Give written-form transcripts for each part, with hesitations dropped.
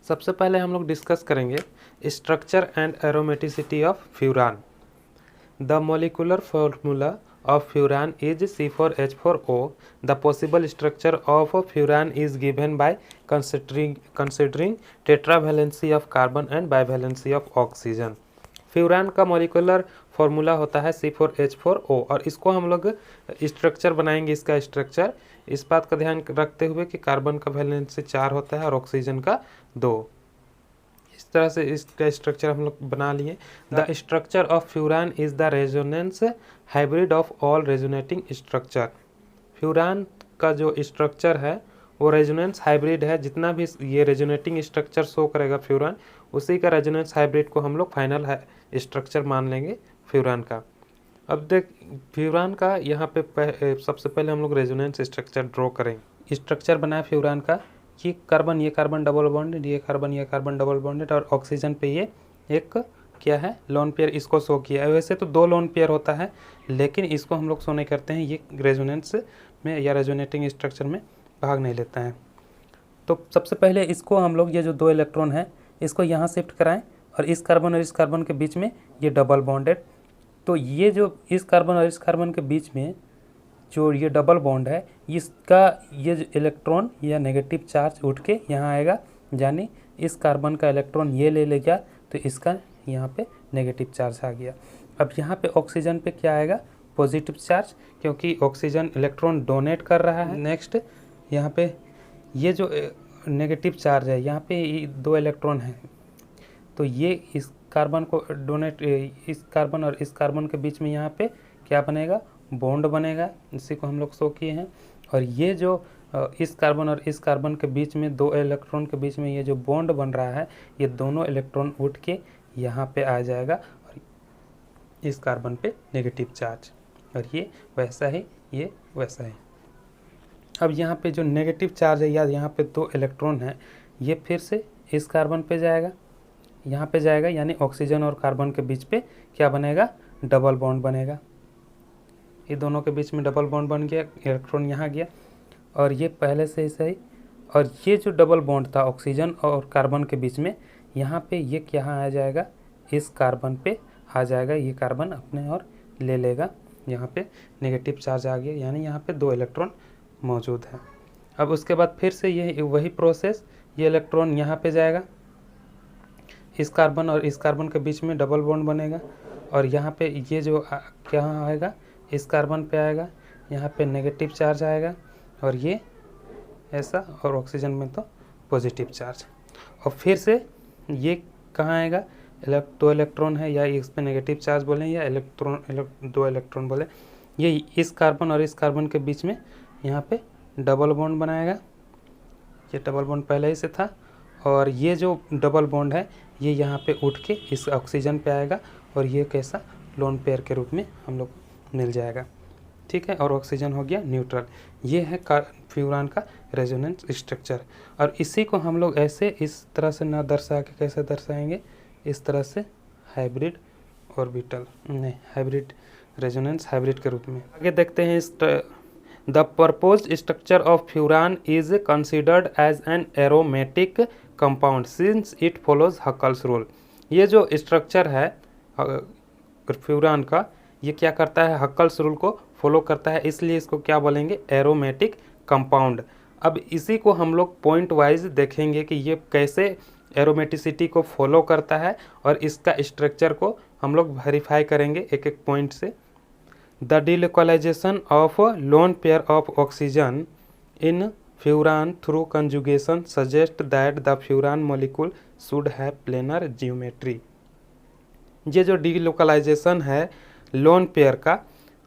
सबसे पहले हम लोग डिस्कस करेंगे structure and aromaticity of furan. The molecular formula of furan is C4H4O. The possible structure of furan is given by considering tetravalency of carbon and bivalency of oxygen. Furan का molecular formula होता है C4H4O और इसको हम लोग structure बनाएंगे। इसका structure इस बात का ध्यान रखते हुए कि कार्बन का वैलेंसी 4 होता है और ऑक्सीजन का 2। इस तरह से इसका स्ट्रक्चर हम लोग बना लिए। The structure of furan is the resonance hybrid of all resonating structure. Furan का जो स्ट्रक्चर है वो रेजोनेंस हाइब्रिड है। जितना भी ये रेजोनेटिंग स्ट्रक्चर शो करेगा फ्यूरान, उसी का रेजोनेंस हाइब्रिड को हम लोग फाइनल स्ट्रक्चर मान लेंगे फ्यूरान का। अब देख फ्यूरान का यहाँ पे सबसे पहले हम लोग रेजोनेंस स्ट्रक्चर ड्रॉ करेंगे। स्ट्रक्चर बना है फ्यूरान का, ये कार्बन डबल बॉन्डेड, ये कार्बन डबल बॉन्डेड और ऑक्सीजन पे ये एक क्या है लोन पेयर इसको शो किया है। वैसे तो 2 लोन पेयर होता है, लेकिन इसको हम लोग शो नहीं करते हैं, ये रेजोनेंस में या रेजोनेटिंग स्ट्रक्चर में भाग नहीं लेता है। तो सबसे पहले इसको हम लोग ये जो 2 इलेक्ट्रॉन है इसको यहाँ शिफ्ट कराएं और इस कार्बन के बीच में ये डबल बॉन्डेड। तो ये जो इस कार्बन और इस कार्बन के बीच में जो ये डबल बॉन्ड है, इसका ये जो इलेक्ट्रॉन या नेगेटिव चार्ज उठ के यहाँ आएगा, यानी इस कार्बन का इलेक्ट्रॉन ये ले लेगा तो इसका यहाँ पे नेगेटिव चार्ज आ गया। अब यहाँ पे ऑक्सीजन पे क्या आएगा, पॉजिटिव चार्ज, क्योंकि ऑक्सीजन इलेक्ट्रॉन डोनेट कर रहा है। नेक्स्ट यहाँ पे ये जो नेगेटिव चार्ज है, यहाँ पे 2 इलेक्ट्रॉन है, तो ये इस कार्बन को डोनेट, इस कार्बन और इस कार्बन के बीच में यहाँ पे क्या बनेगा, बॉन्ड बनेगा। इसी को हम लोग शो किए हैं। और ये जो इस कार्बन और इस कार्बन के बीच में 2 इलेक्ट्रॉन के बीच में ये जो बॉन्ड बन रहा है, ये दोनों इलेक्ट्रॉन उठ के यहाँ पे आ जाएगा और इस कार्बन पे नेगेटिव चार्ज, और ये वैसा ही, ये वैसा ही। अब यहाँ पे जो नेगेटिव चार्ज है या यहाँ पे 2 इलेक्ट्रॉन है, ये फिर से इस कार्बन पे जाएगा, यहाँ पे जाएगा, यानी ऑक्सीजन और कार्बन के बीच पे क्या बनेगा, डबल बॉन्ड बनेगा। ये दोनों के बीच में डबल बॉन्ड बन गया, इलेक्ट्रॉन यहाँ गया और ये पहले से ही सही। और ये जो डबल बॉन्ड था ऑक्सीजन और कार्बन के बीच में, यहाँ पे ये क्या आ जाएगा, इस कार्बन पे आ जाएगा, ये कार्बन अपने और ले लेगा, यहाँ पे नेगेटिव चार्ज आ गया, यानी यहाँ पे 2 इलेक्ट्रॉन मौजूद है। अब उसके बाद फिर से ये वही प्रोसेस, ये इलेक्ट्रॉन यहाँ पे जाएगा, इस कार्बन और इस कार्बन के बीच में डबल बॉन्ड बनेगा और यहाँ पे ये जो क्या आएगा, इस कार्बन पे आएगा, यहाँ पे नेगेटिव चार्ज आएगा और ये ऐसा, और ऑक्सीजन में तो पॉजिटिव चार्ज। और फिर से ये कहाँ आएगा, 2 इलेक्ट्रॉन है, या इस पे नेगेटिव चार्ज बोलें या 2 इलेक्ट्रॉन बोलें, ये इस कार्बन और इस कार्बन के बीच में यहाँ पे डबल बॉन्ड बनाएगा। ये डबल बॉन्ड पहले ही से था और ये जो डबल बॉन्ड है ये यहाँ पे उठ के इस ऑक्सीजन पे आएगा और ये कैसा लोन पेयर के रूप में हम लोग मिल जाएगा। ठीक है, और ऑक्सीजन हो गया न्यूट्रल। ये है फ्यूरान का रेजोनेंस स्ट्रक्चर। और इसी को हम लोग ऐसे इस तरह से ना दर्शा के कैसे दर्शाएंगे, इस तरह से हाइब्रिड ऑर्बिटल, नहीं हाइब्रिड रेजोनेंस हाइब्रिड के रूप में। आगे देखते हैं इस the proposed structure of furan is considered as an aromatic compound since it follows Huckel's rule. ये जो स्ट्रक्चर है फ्यूरान का, ये क्या करता है, हक्कल्स रूल को फॉलो करता है, इसलिए इसको क्या बोलेंगे, एरोमेटिक कंपाउंड। अब इसी को हम लोग पॉइंट वाइज देखेंगे कि ये कैसे एरोमेटिसिटी को फॉलो करता है और इसका स्ट्रक्चर को हम लोग वेरीफाई करेंगे एक एक पॉइंट से। The delocalisation of lone pair of oxygen in furan through conjugation suggest that the furan molecule should have planar geometry. ये जो डिलोकलाइजेशन है लोन पेयर का,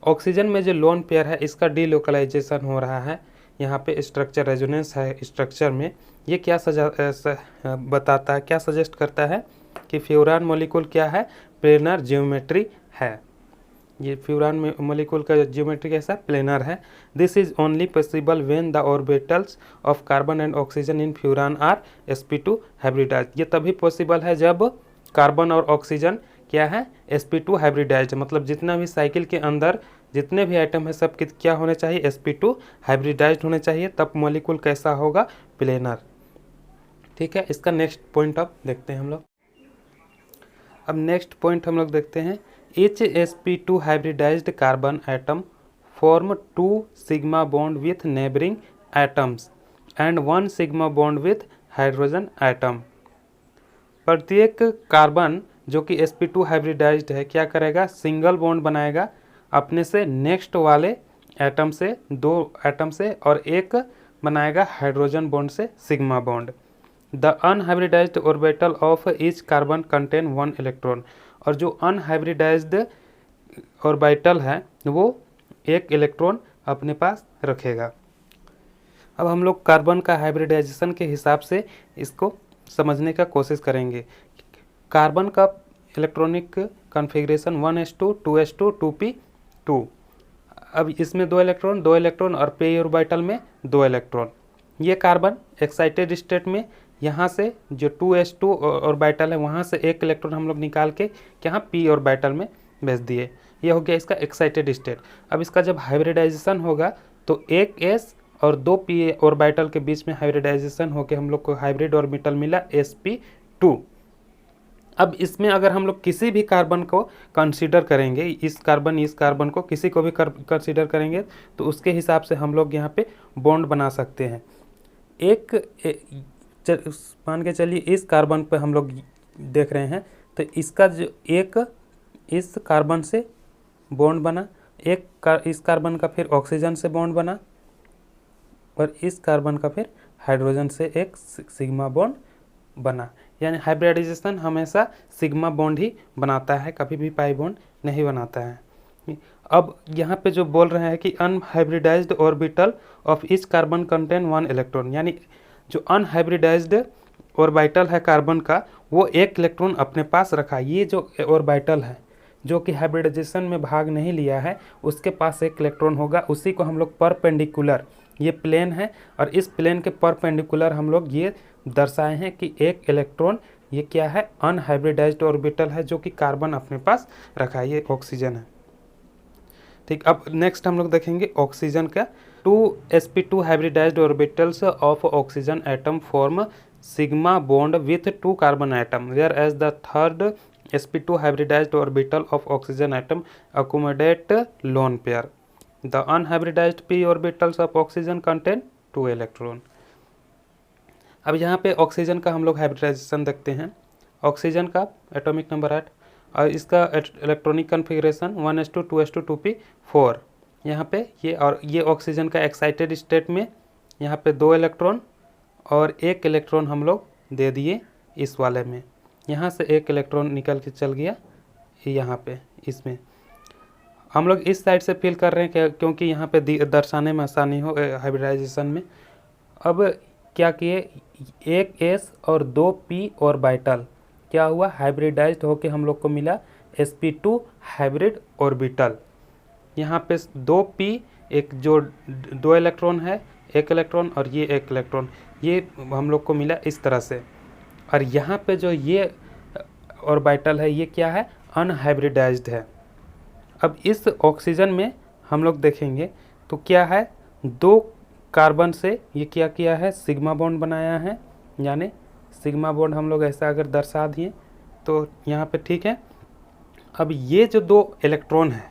ऑक्सीजन में जो लोन पेयर है इसका डिलोकलाइजेशन हो रहा है यहाँ पे स्ट्रक्चर रेजोनेंस है स्ट्रक्चर में। ये क्या बताता है, क्या सजेस्ट करता है कि फ्यूरान मॉलिक्यूल क्या है, प्लेनर ज्योमेट्री है। ये फ्यूरान मॉलिक्यूल का ज्योमेट्री कैसा, प्लेनर है। This is only possible when the orbitals of carbon and oxygen in furan are sp2 hybridize. ये तभी पॉसिबल है जब कार्बन और ऑक्सीजन क्या है, sp2 हाइब्रिडाइज्ड, मतलब जितना भी साइकिल के अंदर जितने भी आइटम है सब क्या होने चाहिए, sp2 हाइब्रिडाइज्ड होने चाहिए, तब मॉलिक्यूल कैसा होगा, प्लेनर। ठीक है, इसका नेक्स्ट पॉइंट अब देखते हैं हम लोग। अब नेक्स्ट पॉइंट हम लोग देखते हैं, each sp2 hybridized carbon atom form 2 sigma bond with neighboring atoms and 1 sigma bond with hydrogen atom। प्रत्येक कार्बन जो कि sp2 हाइब्रिडाइज्ड है क्या करेगा, सिंगल बॉन्ड बनाएगा अपने से नेक्स्ट वाले एटम से, 2 एटम से, और एक बनाएगा हाइड्रोजन बॉन्ड से sigma bond. The unhybridised orbital of each carbon contain 1 electron, और जो अनहाइब्रिडाइज्ड ऑर्बिटल है वो 1 इलेक्ट्रॉन अपने पास रखेगा। अब हम लोग कार्बन का हाइब्रिडाइजेशन के हिसाब से इसको समझने का कोशिश करेंगे। कार्बन का electronic configuration 1s2 2s2 2p2। अब इसमें 2 इलेक्ट्रॉन और पे ऑर्बिटल में 2 इलेक्ट्रॉन। ये कार्बन एक्साइटेड स्टेट में यहाँ से जो 2s2 ऑर्बिटल है वहाँ से 1 इलेक्ट्रॉन हम लोग निकाल के यहाँ p ऑर्बिटल में भेज दिए। ये हो गया इसका एक्साइटेड स्टेट। अब इसका जब हाइब्रिडाइजेशन होगा तो 1 s और 2 p ऑर्बिटल के बीच में हाइब्रिडाइजेशन होकर हम लोग को हाइब्रिड ऑर्बिटल मिला sp2। अब इसमें अगर हम लोग किसी भी कार्बन को कंसीडर करेंगे, इस कार्बन को किसी को भी कंसीडर करेंगे तो उसके हिसाब से हम लोग यहाँ पे बॉन्ड बना सकते हैं। मान के चलिए इस कार्बन पे हम लोग देख रहे हैं तो इसका जो एक इस कार्बन से बॉन्ड बना, इस कार्बन का फिर ऑक्सीजन से बॉन्ड बना, और इस कार्बन का फिर हाइड्रोजन से एक सिग्मा बॉन्ड बना। यानी हाइब्रिडाइजेशन हमेशा सिग्मा बॉन्ड ही बनाता है, कभी भी पाई बॉन्ड नहीं बनाता है। अब यहाँ पे जो बोल रहे हैं कि unhybridised orbital of each carbon contain 1 electron, यानी जो अनहाइब्रिडाइज्ड ऑर्बिटल है कार्बन का वो 1 इलेक्ट्रॉन अपने पास रखा। ये जो ऑर्बिटल है जो कि हाइब्रिडाइजेशन में भाग नहीं लिया है उसके पास 1 इलेक्ट्रॉन होगा। उसी को हम लोग परपेंडिकुलर, ये प्लेन है और इस प्लेन के परपेंडिकुलर हम लोग ये दर्शाए हैं कि 1 इलेक्ट्रॉन ये क्या है, अनहाइब्रिडाइज्ड ऑर्बिटल है जो कि कार्बन अपने पास रखा है, ये ऑक्सीजन है। ठीक, अब नेक्स्ट हम लोग देखेंगे ऑक्सीजन का। 2 sp2 hybridized orbitals of oxygen atom form sigma bond with 2 carbon atom, whereas the third sp2 hybridized orbital of oxygen atom accommodate lone pair. The unhybridized p orbitals of oxygen contain 2 electron. अब यहाँ पे oxygen का हम लोग hybridisation देखते हैं। Oxygen का atomic number 8 और इसका electronic configuration 1s2 2s2 2p4। यहाँ पे ये ऑक्सीजन का एक्साइटेड स्टेट में यहाँ पे 2 इलेक्ट्रॉन और 1 इलेक्ट्रॉन हम लोग दे दिए इस वाले में। यहाँ से 1 इलेक्ट्रॉन निकल के चल गया यहाँ पे, इसमें हम लोग इस साइड से फिल कर रहे हैं क्योंकि यहाँ पे दर्शाने में आसानी हो हाइब्रिडाइजेशन में। अब क्या किए, 1 s और 2 p ऑर्बिटल क्या हुआ, हाइब्रिडाइज्ड होके हम लोग को मिला sp2 हाइब्रिड ऑर्बिटल। यहाँ पे 2 p, एक जो 2 इलेक्ट्रॉन है, 1 इलेक्ट्रॉन और ये 1 इलेक्ट्रॉन, ये हम लोग को मिला इस तरह से। और यहाँ पे जो ये ऑर्बिटल है ये क्या है, अनहाइब्रिडाइज्ड है। अब इस ऑक्सीजन में हम लोग देखेंगे तो क्या है, 2 कार्बन से ये क्या किया है, सिग्मा बॉन्ड बनाया है। यानी सिग्मा बॉन्ड हम लोग ऐसा अगर दर्शा दिए तो यहाँ पे ठीक है। अब ये जो 2 इलेक्ट्रॉन है,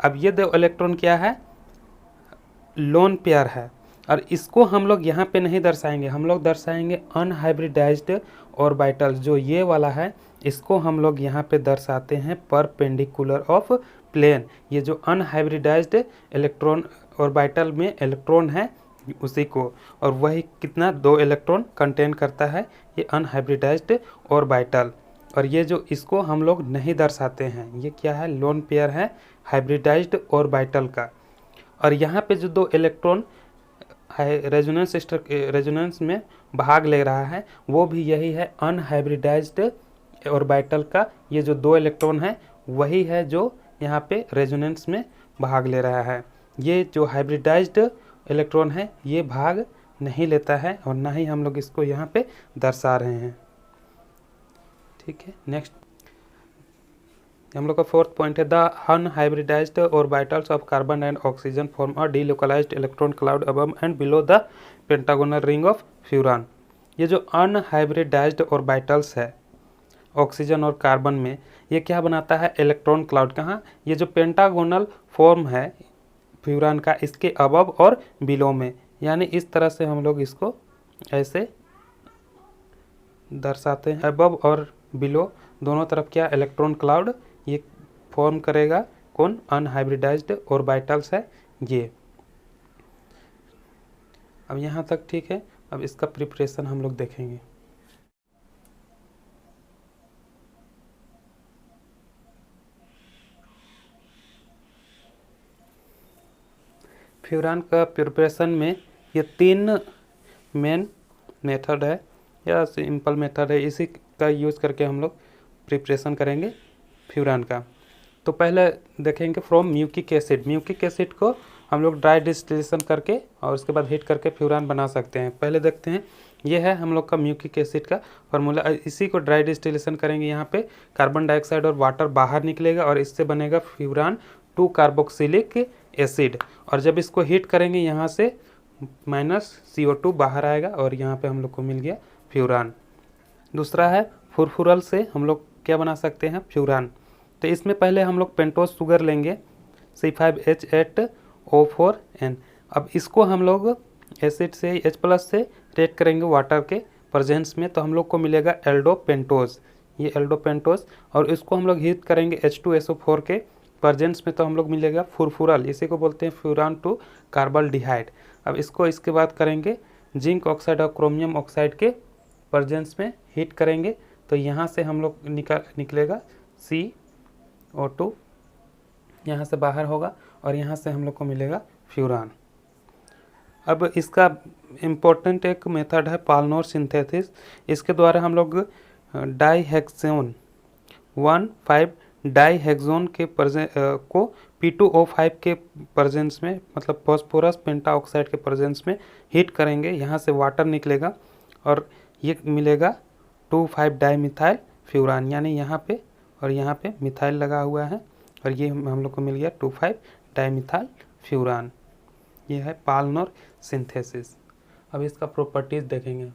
अब ये 2 इलेक्ट्रॉन क्या है, लोन पेयर है। और इसको हम लोग यहाँ पे नहीं दर्शाएंगे, हम लोग दर्शाएंगे अनहाइब्रिडाइज्ड ऑर्बिटल। जो ये वाला है इसको हम लोग यहाँ पे दर्शाते हैं परपेंडिकुलर ऑफ प्लेन। ये जो अनहाइब्रिडाइज्ड इलेक्ट्रॉन ऑर्बिटल में इलेक्ट्रॉन है उसी को, और वही कितना 2 इलेक्ट्रॉन कंटेन करता है ये अनहाइब्रिडाइज्ड ऑर्बिटल। और ये जो इसको हम लोग नहीं दर्शाते हैं, ये क्या है, लोन पेयर है हाइब्रिडाइज्ड ऑर्बिटल का। और यहाँ पे जो 2 इलेक्ट्रॉन रेजोनेंस में भाग ले रहा है वो भी यही है, अनहाइब्रिडाइज्ड ऑर्बिटल का ये जो 2 इलेक्ट्रॉन है वही है जो यहाँ पे रेजोनेंस में भाग ले रहा है। ये जो हाइब्रिडाइज्ड इलेक्ट्रॉन है ये भाग नहीं लेता है और ना ही हम लोग इसको यहाँ पे दर्शा रहे हैं। ठीक है, नेक्स्ट हम लोग का 4th पॉइंट है, the unhybridised orbitals of carbon and oxygen form a delocalised electron cloud above and below the pentagonal ring of furan. ये जो अनहाइब्रिडाइज्ड ऑर्बिटल्स है ऑक्सीजन और कार्बन में, ये क्या बनाता है, इलेक्ट्रॉन क्लाउड। कहाँ, ये जो पेंटागोनल फॉर्म है फ्यूरान का, इसके अबव और बिलो में, यानी इस तरह से हम लोग इसको ऐसे दर्शाते हैं। अबव और बिलो दोनों तरफ क्या, इलेक्ट्रॉन क्लाउड ये फॉर्म करेगा। कौन, अनहाइब्रिडाइज्ड ऑर्बिटल्स है ये। अब यहाँ तक ठीक है। अब इसका प्रिपरेशन हम लोग देखेंगे। फ्यूरान का प्रिपरेशन में ये 3 मेन मेथड है या सिंपल मेथड है, इसी का यूज़ करके हम लोग प्रिपरेशन करेंगे फ्यूरान का। तो पहले देखेंगे फ्रॉम म्यूकिक एसिड। म्यूकिक एसिड को हम लोग ड्राई डिस्टिलेशन करके और उसके बाद हीट करके फ्यूरान बना सकते हैं। पहले देखते हैं, ये है हम लोग का म्यूकिक एसिड का फार्मूला। इसी को ड्राई डिस्टिलेशन करेंगे, यहाँ पे कार्बन डाइऑक्साइड और वाटर बाहर निकलेगा और इससे बनेगा फ्यूरान 2 कार्बोक्सिलिक एसिड। और जब इसको हीट करेंगे यहाँ से -CO2 बाहर आएगा और यहाँ पे हम लोग को मिल गया फ्यूरान। दूसरा है फुरफुरल से हम लोग क्या बना सकते हैं, फ्यूरान। तो इसमें पहले हम लोग पेंटोज शुगर लेंगे C5H8O4N। अब इसको हम लोग एसिड से H+ से रेट करेंगे वाटर के प्रेजेंस में, तो हम लोग को मिलेगा एल्डोपेंटोज, ये एल्डोपेंटोज। और इसको हम लोग हीट करेंगे H2SO4 के प्रेजेंस में, तो हम लोग मिलेगा फुरफुरल, इसी को बोलते हैं फ्यूरान 2 कार्बल्डिहाइड। अब इसको इसके बाद करेंगे जिंक ऑक्साइड और क्रोमियम ऑक्साइड के प्रेजेंस में हीट करेंगे, तो यहाँ से हम लोग निकलेगा CO2, यहाँ से बाहर होगा और यहाँ से हम लोग को मिलेगा फ्यूरान। अब इसका इम्पोर्टेंट एक मेथड है पालनोर सिंथेसिस। इसके द्वारा हम लोग डाईहेक्सोन 1,5 डाईहेक्सोन के को P2O5 के प्रेजेंस में, मतलब फॉस्फोरस पेंटाऑक्साइड के प्रेजेंस में हीट करेंगे। यहाँ से वाटर निकलेगा और ये मिलेगा 2,5 डाईमिथाइल फ्यूरान, यानी यहाँ पे और यहाँ पे मिथाइल लगा हुआ है और ये हम लोग को मिल गया 2,5 डाईमिथाइल फ्यूरान। ये है पालनोर सिंथेसिस। अब इसका प्रॉपर्टीज देखेंगे।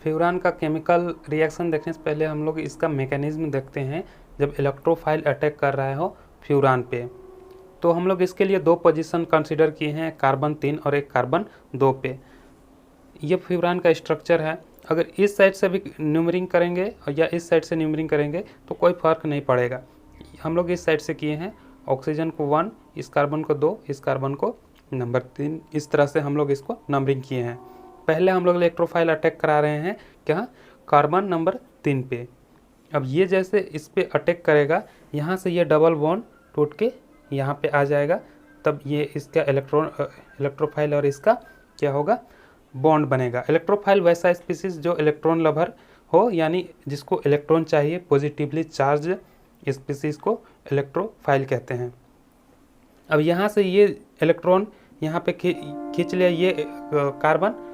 फ्यूरान का केमिकल रिएक्शन देखने से पहले हम लोग इसका मैकेनिज्म देखते हैं। जब इलेक्ट्रोफाइल अटैक कर रहा हो फ्यूरान पे, तो हम लोग इसके लिए 2 पोजीशन कंसीडर किए हैं, कार्बन 3 और एक कार्बन 2 पे। ये फ्यूरान का स्ट्रक्चर है। अगर इस साइड से भी न्यूमरिंग करेंगे या इस साइड से न्यूमरिंग करेंगे तो कोई फ़र्क नहीं पड़ेगा। हम लोग इस साइड से किए हैं, ऑक्सीजन को 1, इस कार्बन को 2, इस कार्बन को नंबर 3, इस तरह से हम लोग इसको नंबरिंग किए हैं। पहले हम लोग इलेक्ट्रोफाइल अटैक करा रहे हैं क्या, कार्बन नंबर 3 पे। अब ये जैसे इस पे अटैक करेगा, यहाँ से ये डबल बॉन्ड टूट के यहाँ पे आ जाएगा, तब ये इसका इलेक्ट्रोफाइल और इसका क्या होगा, बॉन्ड बनेगा। इलेक्ट्रोफाइल वैसा स्पीसीज जो इलेक्ट्रॉन लवर हो, यानी जिसको इलेक्ट्रॉन चाहिए, पॉजिटिवली चार्ज स्पीसीज को इलेक्ट्रोफाइल कहते हैं। अब यहाँ से ये इलेक्ट्रॉन यहाँ पे खींच लिया ये कार्बन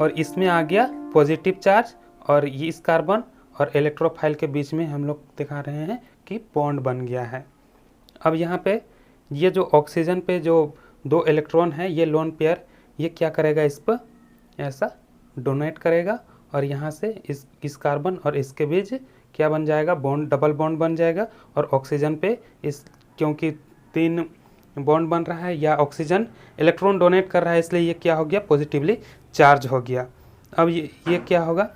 और इसमें आ गया पॉजिटिव चार्ज, और ये इस कार्बन और इलेक्ट्रोफाइल के बीच में हम लोग दिखा रहे हैं कि बॉन्ड बन गया है। अब यहाँ पे ये जो ऑक्सीजन पे जो 2 इलेक्ट्रॉन है, ये लोन पेयर, ये क्या करेगा, इस पर ऐसा डोनेट करेगा और यहाँ से इस कार्बन और इसके बीच क्या बन जाएगा, बॉन्ड, डबल बॉन्ड बन जाएगा। और ऑक्सीजन पे इस क्योंकि 3 बॉन्ड बन रहा है या ऑक्सीजन इलेक्ट्रॉन डोनेट कर रहा है, इसलिए ये क्या हो गया, पॉजिटिवली चार्ज हो गया। अब ये क्या होगा,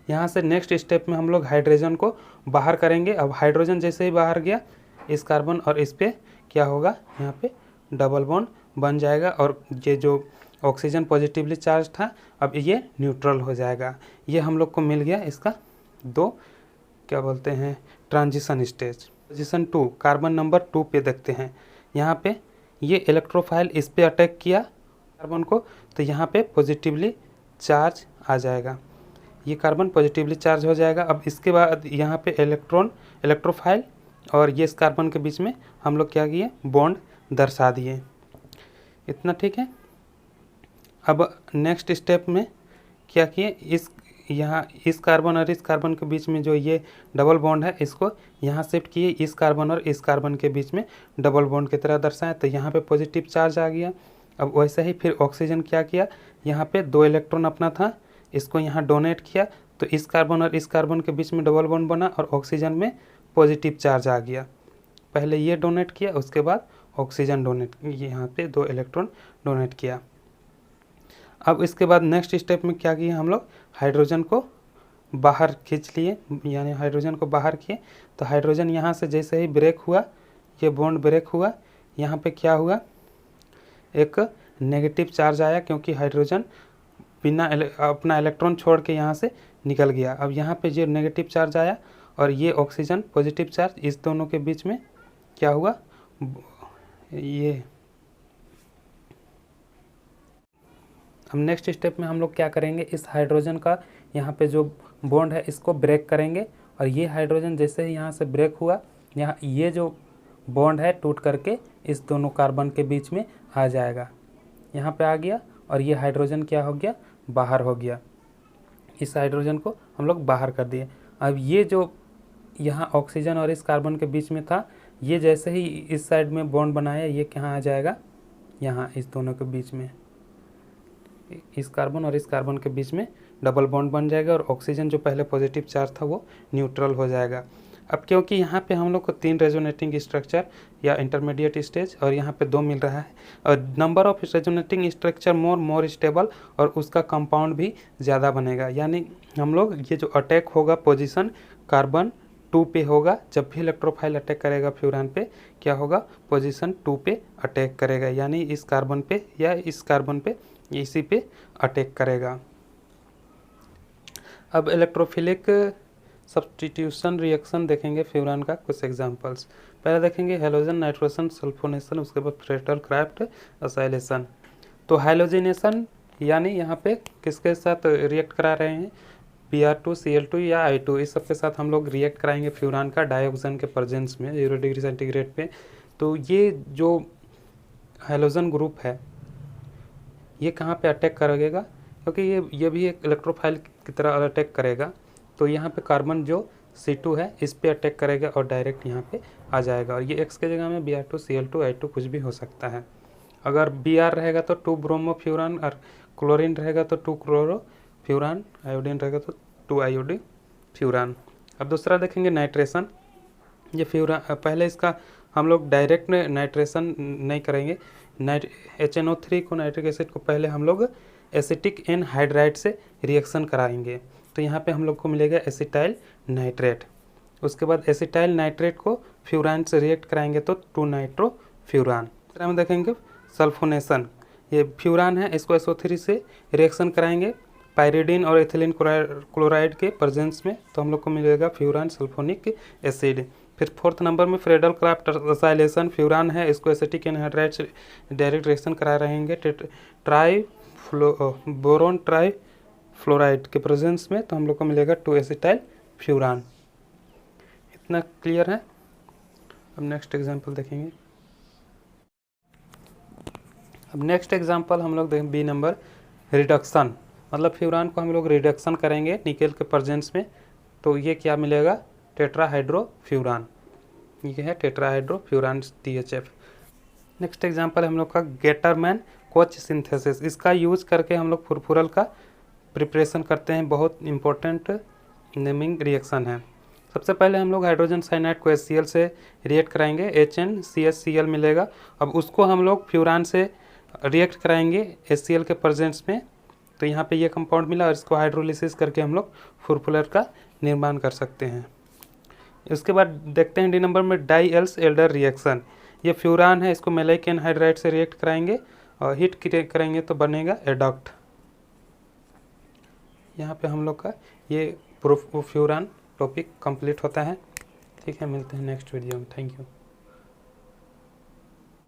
यहाँ से नेक्स्ट स्टेप में हम लोग हाइड्रोजन को बाहर करेंगे। अब हाइड्रोजन जैसे ही बाहर गया, इस कार्बन और इस पे क्या होगा, यहाँ पे डबल बॉन्ड बन जाएगा और ये जो ऑक्सीजन पॉजिटिवली चार्ज था, अब ये न्यूट्रल हो जाएगा। ये हम लोग को मिल गया इसका 2 क्या बोलते हैं, transition stage. Position 2 carbon number 2 पे देखते हैं। यहाँ पे ये इलेक्ट्रोफाइल इस पे अटैक किया कार्बन को, तो यहाँ पे पॉजिटिवली चार्ज आ जाएगा, ये कार्बन पॉजिटिवली चार्ज हो जाएगा। अब इसके बाद यहाँ पे इलेक्ट्रोफाइल और ये इस कार्बन के बीच में हम लोग क्या किए, बॉन्ड दर्शा दिए। इतना ठीक है। अब नेक्स्ट स्टेप में क्या किए, इस कार्बन और इस कार्बन के बीच में जो ये डबल बॉन्ड है, इसको यहाँ शिफ्ट किए, इस कार्बन और इस कार्बन के बीच में डबल बॉन्ड की तरह दर्शाएं, तो यहाँ पे पॉजिटिव चार्ज आ गया। अब वैसे ही फिर ऑक्सीजन क्या किया, यहाँ पे 2 इलेक्ट्रॉन अपना था, इसको यहाँ डोनेट किया, तो इस कार्बन और इस कार्बन के बीच में डबल बॉन्ड बना और ऑक्सीजन में पॉजिटिव चार्ज आ गया। पहले ये डोनेट किया, उसके बाद ऑक्सीजन डोनेट, यहाँ पे 2 इलेक्ट्रॉन डोनेट किया। अब इसके बाद नेक्स्ट स्टेप में क्या किया हम लोग, हाइड्रोजन को बाहर खींच लिए, यानी हाइड्रोजन को बाहर किए। तो हाइड्रोजन यहाँ से जैसे ही ब्रेक हुआ, ये बॉन्ड ब्रेक हुआ, यहाँ पे क्या हुआ, एक नेगेटिव चार्ज आया, क्योंकि हाइड्रोजन बिना अपना इलेक्ट्रॉन छोड़ के यहाँ से निकल गया। अब यहाँ पे जो नेगेटिव चार्ज आया और ये ऑक्सीजन पॉजिटिव चार्ज, इस दोनों के बीच में क्या हुआ, ये। अब नेक्स्ट स्टेप में हम लोग क्या करेंगे, इस हाइड्रोजन का यहाँ पे जो बॉन्ड है इसको ब्रेक करेंगे, और ये हाइड्रोजन जैसे ही यहाँ से ब्रेक हुआ, यहाँ ये जो बॉन्ड है टूट करके इस दोनों कार्बन के बीच में आ जाएगा, यहाँ पे आ गया, और ये हाइड्रोजन क्या हो गया, बाहर हो गया। इस हाइड्रोजन को हम लोग बाहर कर दिए। अब ये जो यहाँ ऑक्सीजन और इस कार्बन के बीच में था, ये जैसे ही इस साइड में बॉन्ड बनाया, ये कहाँ आ जाएगा, यहाँ इस दोनों के बीच में, इस कार्बन और इस कार्बन के बीच में डबल बॉन्ड बन जाएगा, और ऑक्सीजन जो पहले पॉजिटिव चार्ज था वो न्यूट्रल हो जाएगा। अब क्योंकि यहाँ पे हम लोग को 3 रेजोनेटिंग स्ट्रक्चर या इंटरमीडिएट स्टेज और यहाँ पे 2 मिल रहा है, और number of resonating structure more stable, और उसका कंपाउंड भी ज़्यादा बनेगा। यानी हम लोग ये जो अटैक होगा पोजीशन कार्बन 2 पे होगा, जब भी इलेक्ट्रोफाइल अटैक करेगा फ्यूरान पे, क्या होगा, पोजीशन 2 पे अटैक करेगा, यानी इस कार्बन पे या इस कार्बन पे, इसी पे अटैक करेगा। अब इलेक्ट्रोफिलिक सब्स्टिट्यूशन रिएक्शन देखेंगे फ्यूरान का कुछ एग्जांपल्स। पहले देखेंगे हेलोजन नाइट्रोजन सल्फोनेशन, उसके बाद फ्रेटल क्राफ्ट असाइलेशन। तो हाइलोजिनेशन यानी यहाँ पे किसके साथ रिएक्ट करा रहे हैं, Br2Cl2 या I2, इस सब के साथ हम लोग रिएक्ट कराएंगे फ्यूरान का डाइऑक्सीजन के प्रेजेंस में 0 डिग्री सेंटीग्रेड पे। तो ये जो हेलोजन ग्रुप है ये कहाँ पे अटैक करेगा, क्योंकि ये भी एक इलेक्ट्रोफाइल की तरह अटैक करेगा। तो यहाँ पे कार्बन जो C2 है इस पे अटैक करेगा और डायरेक्ट यहाँ पे आ जाएगा, और ये X के जगह में Br2Cl2 I2 कुछ भी हो सकता है। अगर Br रहेगा तो 2 ब्रोमो फ्यूरान, और क्लोरीन रहेगा तो 2 क्लोरो फ्यूरान, आयोडीन रहेगा तो 2 आयोडी फ्यूरान। अब दूसरा देखेंगे नाइट्रेशन। ये फ्यूरान, पहले इसका हम लोग डायरेक्ट नाइट्रेशन नहीं करेंगे, HNO3 को, नाइट्रिक एसिड को पहले हम लोग एसिटिक एनहाइड्राइड से रिएक्शन कराएंगे। तो यहाँ पे हम लोग को मिलेगा एसिटाइल नाइट्रेट। उसके बाद एसिटाइल नाइट्रेट को फ्यूरान से रिएक्ट कराएंगे तो 2 नाइट्रो फ्यूरान। तीसरा में देखेंगे सल्फोनेशन। ये फ्यूरान है, इसको SO3 से रिएक्शन कराएंगे पायरिडीन और एथिलीन क्लोराइड के प्रेजेंस में, तो हम लोग को मिलेगा फ्यूरान सल्फोनिक एसिड। फिर 4th नंबर में फ्रेटल क्राफ्ट असाइलेशन। फ्यूरान है, इसको एसिटिक एनहाइड्राइड से डायरेक्ट रिएक्शन करा रहेंगे बोरोन ट्राई फ्लोराइड के प्रेजेंस में, तो हम लोग को मिलेगा 2 एसिटाइल फ्यूरान। इतना क्लियर है। अब नेक्स्ट एग्जांपल देखेंगे। अब नेक्स्ट एग्जांपल हम लोग देखें B नंबर, रिडक्शन। मतलब फ्यूरान को हम लोग रिडक्शन करेंगे निकेल के प्रेजेंस में, तो ये क्या मिलेगा, टेट्राहाइड्रोफ्यूरान। ये है टेट्राहाइड्रोफ्यूरान THF। नेक्स्ट एग्जांपल हम लोग का गेटरमैन कोच सिंथेसिस। इसका यूज करके हम लोग फुरफुरल का प्रिपरेशन करते हैं, बहुत इंपॉर्टेंट नेमिंग रिएक्शन है। सबसे पहले हम लोग हाइड्रोजन साइनाइड को HCl से रिएक्ट कराएंगे, HNCHCl मिलेगा। अब उसको हम लोग फ्यूरान से रिएक्ट कराएंगे HCl के प्रेजेंस में, तो यहाँ पे ये कंपाउंड मिला, और इसको हाइड्रोलिसिस करके हम लोग फुरफुरल का निर्माण कर सकते हैं। उसके बाद देखते हैं D नंबर में डाइएल्स एल्डर रिएक्शन। ये फ्यूरान है, इसको मैलाइक एनहाइड्राइड से रिएक्ट कराएंगे और हीट करेंगे तो बनेगा एडक्ट। यहाँ पे हम लोग का ये फ्यूरान टॉपिक कंप्लीट होता है। ठीक है, मिलते हैं नेक्स्ट वीडियो में। Thank you.